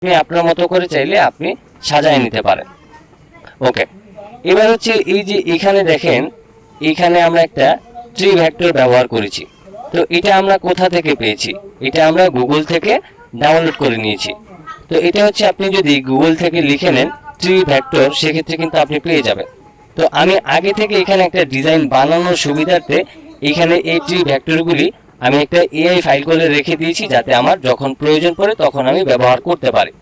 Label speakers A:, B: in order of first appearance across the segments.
A: আপনি আপনার মতো করে চাইলে আপনি সাজায় নিতে পারেন। ওকে, এবার হচ্ছে এই যে এখানে দেখেন, এখানে আমরা একটা ট্রি ভেক্টর ব্যবহার করেছি। তো এটা আমরা কোথা থেকে পেয়েছি? এটা আমরা গুগল থেকে ডাউনলোড করে নিয়েছি। তো এটা হচ্ছে আপনি যদি গুগল থেকে লিখে নেন ট্রি ভেক্টর, সেক্ষেত্রে কিন্তু আপনি পেয়ে যাবেন। তো আমি আগে থেকে এখানে একটা ডিজাইন বানানোর সুবিধার্থে এখানে এই ট্রি ভেক্টরগুলি আমি একটা এআই ফাইল করে রেখে দিয়েছি, যাতে আমার যখন প্রয়োজন পড়ে তখন আমি ব্যবহার করতে পারি।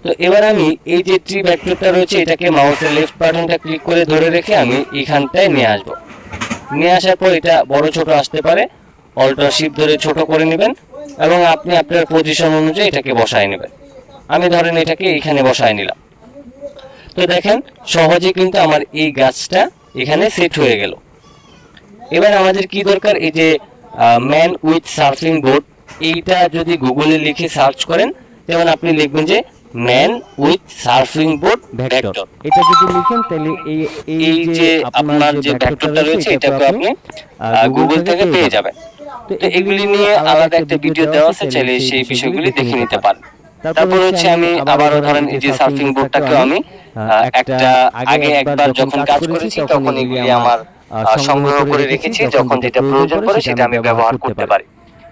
A: তো এবার আমি এই যে ট্রি ভেক্টরটা রয়েছে, এটাকে মাউসের লেফট বাটনটা ক্লিক করে ধরে রেখে আমি এখানটায় নিয়ে আসব। নিয়ে আসার পর এটা বড় ছোট আসতে পারে, অল্ট শিফট ধরে ছোট করে নেবেন এবং আপনি আপনার পজিশন অনুযায়ী এটাকে বসায় নেবেন। আমি ধরেন এটাকে এখানে বসায় নিলাম। তো দেখেন সহজে কিন্তু আমার এই গাছটা এখানে সেট হয়ে গেল। এবার আমাদের কি দরকার, এই যে ম্যান উইথ সার্ফিং বোর্ড, এইটা যদি গুগলে লিখে সার্চ করেন, যেমন আপনি লিখবেন যে man with surfing board vector,
B: এটা যদি লিখেন তাহলে
A: এই যে আপনার যে ভেক্টরটা রয়েছে এটাকে আপনি গুগল থেকে পেয়ে যাবেন। তো এগুলি নিয়ে আলাদা একটা ভিডিও দেওয়া আছে, চাইলে সেই বিষয়গুলি দেখে নিতে পারেন। তারপর হচ্ছে আমি আবারও ধরেন এই যে সার্ফিং বোর্ডটাকে আমি একটা আগে একবার যখন কাজ করেছি তখন এগুলি আমার সংগ্রহ করে রেখেছি, যখন যেটা প্রয়োজন পড়ে সেটা আমি ব্যবহার করতে পারি।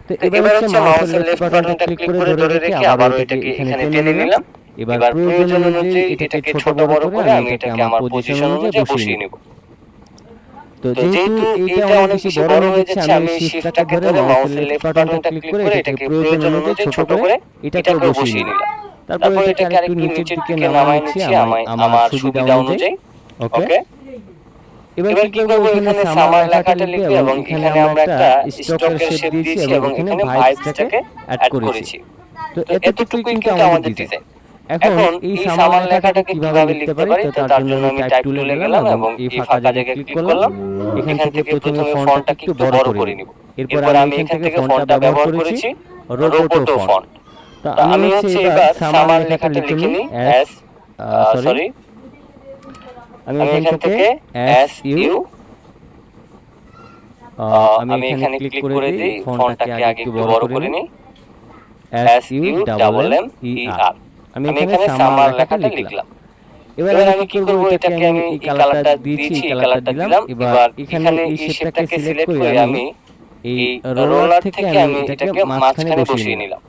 A: তো এবার হচ্ছে মাউসের লেফট বাটনটা ক্লিক করে ধরে রেখে আবারও এটাকে এখানে টেনে নিলাম। এবার প্রয়োজন অনুযায়ী এটাকে ছোট বড় করে আমি এটাকে আমার পজিশন অনুযায়ী বসিয়ে নেব।
B: তো যেহেতু এটা অনেক বেশি বড় হয়ে যাচ্ছে, আমি শিফটটাকে ধরে মাউসের লেফট বাটনটা ক্লিক করে এটাকে প্রয়োজন অনুযায়ী ছোট করে এটাকে বসিয়ে নিলাম। তারপর এটাকে আরেকটু নিচের দিকে নামাই নিচ্ছি আমার সুবিধা অনুযায়ী। ওকে, এবার কি করব, এখানে সামার লেখাটা লিখব এবং এখানে আমরা একটা স্টকের শেপ দিয়েছি এবং এখানে ভাইবসটাকে অ্যাড করেছি। তো এতটুকুই কিন্তু আমাদের ডিজাইন। এখন এই সামার লেখাটাকে কিভাবে লিখতে পারি, তো তার জন্য আমি টাইপ টুলে গেলাম এবং এই ফাঁকা জায়গায় ক্লিক করলাম। এখান থেকে প্রথমে ফন্টটাকে একটু বড় করে নিব। এরপর আমি এখান থেকে ফন্টটা ব্যবহার করেছি রোবোটো ফন্ট। তো আমি হচ্ছে এবার সামার লেখাটা লিখে নিই এস সরি আমি এখান থেকে এস ইউ আমি এখানে ক্লিক করে দিই, ফন্টটাকে আগে একটু বড় করে নিই, S U double M E R. আমি এখানে সামার লেখাটা লিখলাম। এবার আমি কি করব, এটাকে আমি এই কালারটা দিয়েছি, এই কালারটা দিলাম। এবার এখানে এই শেপটাকে সিলেক্ট করে আমি এই রোলার থেকে আমি এটাকে মাঝখানে বসিয়ে নিলাম।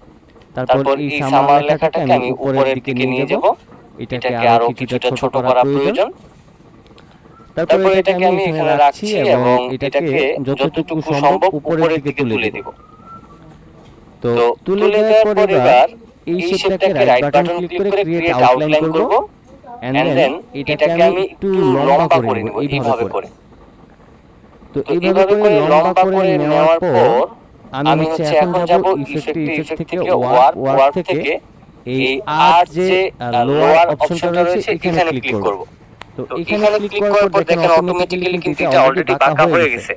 B: তারপর এই সামার লেখাটাকে আমি উপরের দিকে নিয়ে যাব, এটাকে আরো কিছুটা ছোট করা প্রয়োজন। তারপর এটাকে আমি এখানে রাখছি এবং এটাকে যতটুকু সম্ভব উপরের দিকে তুলে দেব। তো তুলে দেওয়ার পর এবার এই শেপটাকে রাইট বাটন ক্লিক করে ক্রিয়েট আউটলাইন করব এন্ড দেন এটাকে আমি একটু লম্বা করে নেব এইভাবে করে। তো এইভাবে করে লম্বা করে নেওয়ার পর আমি হচ্ছে এখন যাব ইফেক্ট থেকে ওয়ার্ক থেকে এই আর যে লোয়ার অপশনটা রয়েছে এখানে ক্লিক করব। তো এখানে ক্লিক করার পর দেখেন অটোমেটিক্যালি কিন্তু এটা অলরেডি বাঁকা হয়ে গেছে।